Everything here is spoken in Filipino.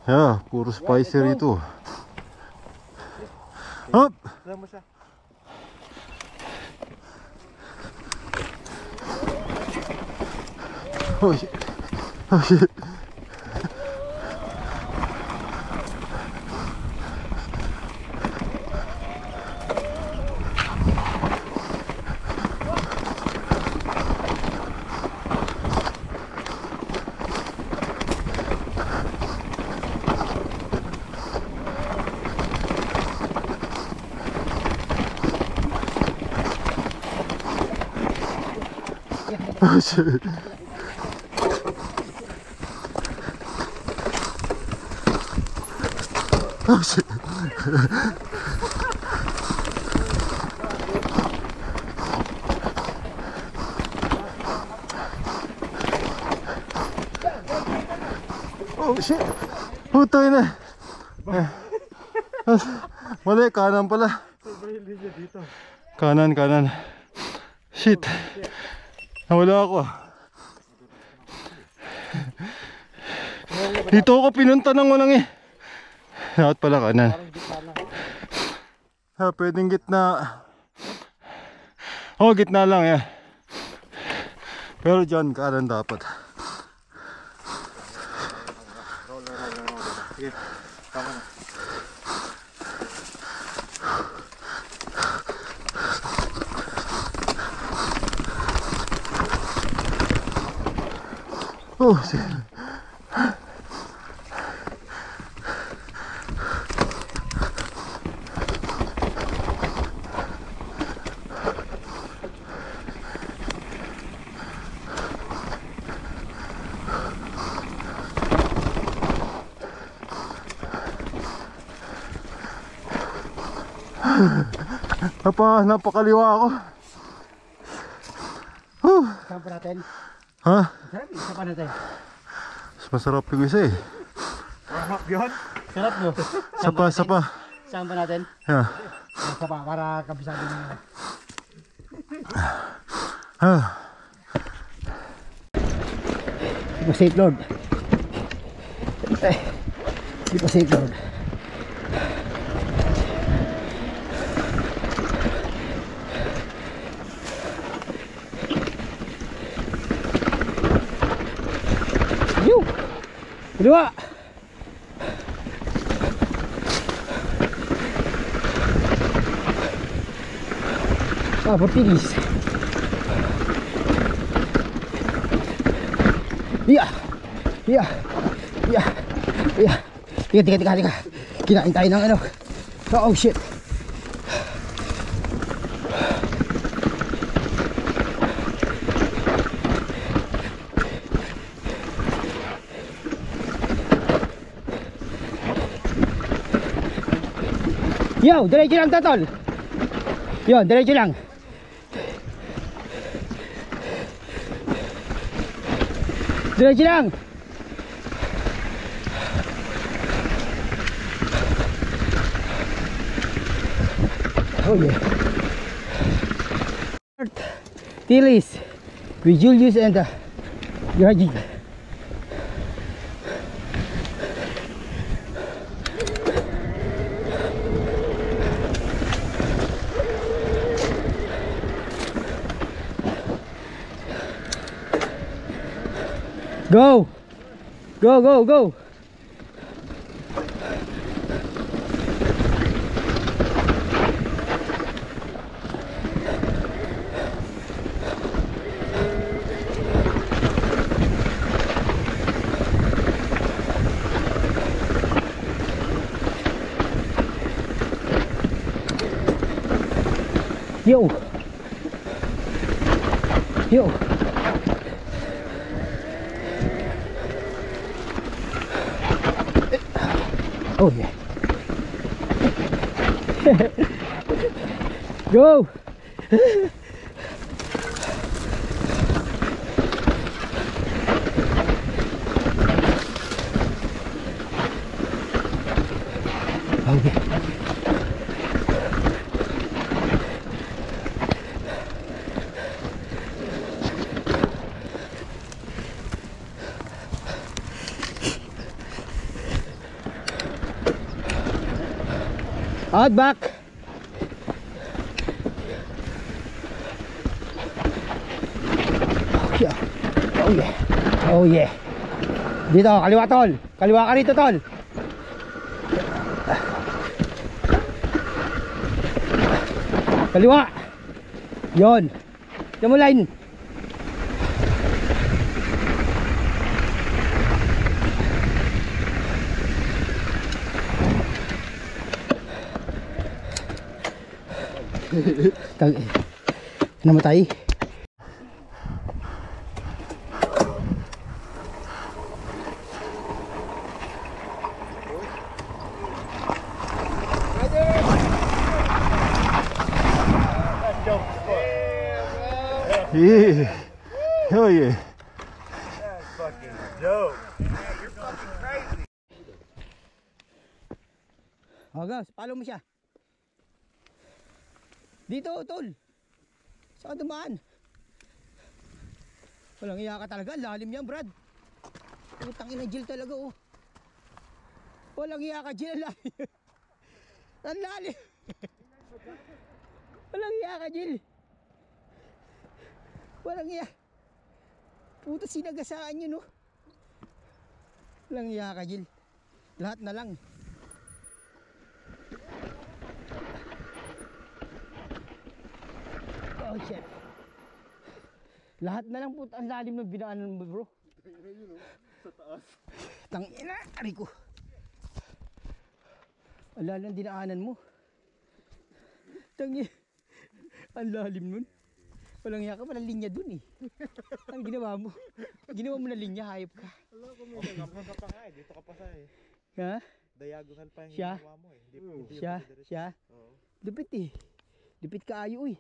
Yeah, puro spicy rito. Hop! Oh shit. Oh shit. Oh shit. Oh shit. Oh shit. Putoy na. Mali, kanan pala. Kanan, kanan. Shit. Nawala ako. Dito ako pinunta ng walang eh. Dapat pala kanan. Ha, pwedeng gitna. Oh, gitna lang yan. Pero dyan kanan dapat. Sige, tama na. Oh, shit. Napakaliwa ako. Saan pa natin? Ha? Sarap, isa pa natin. Mas masarap yung isa eh. Sarap yun? Sarap no? Sapa, sapa. Saan pa natin? Yeah. Sapa, para kabisado nyo. Di pa safe Lord. Di pa safe Lord. Dua. Ah, Portugis. Iya. Iya. Iya. Iya. Tiga. Kinain tayo ng ano. Oh shit. Yo, diretso lang tol. Yun, diretso lang. Diretso lang. Oh yeah. Tilis with Julius and Rajiv. Go! Go, go, go! Yo! Yo! Oh yeah. Go. Okay. Out back. Yeah. Oh yeah. Oh yeah. Dito, kaliwa tol. Kaliwa ka rito tol. Kaliwa. Yon. Diyan mo line. Namatay. Yeah. Hell yeah. That's fucking dope. Yeah, you're fucking crazy. Gas, follow mo siya. Dito, tol. Saan dumaan? Walang iya ka talaga. Lalim yan, Brad. Putang ina, Jill talaga, oh. Walang iya ka, Jill. Ang lalim. Ang lalim. Walang iya ka, Jill. Walang iya. Puta, sinagasaan yun, oh. Walang iya ka, Jill. Lahat na lang. Oh shit. Lahat na lang po ang lalim ng binaanan mo, bro. Sa taas. Tangina, ari ko. Ang lalim ng dinaanan mo. Tangina. Ang lalim nun. Walang yaka, walang linya dun eh. Ang ginawa mo? Ginawa mo na linya, hayop ka. Alam ko mo, nagkapon ka pa nga eh. Dito ka pa sa eh. Ha? Diagonal pa yung Siya? ginawa mo eh. Hindi Siya? Siya? Oo. Dupit eh. Dupit ka ayo eh.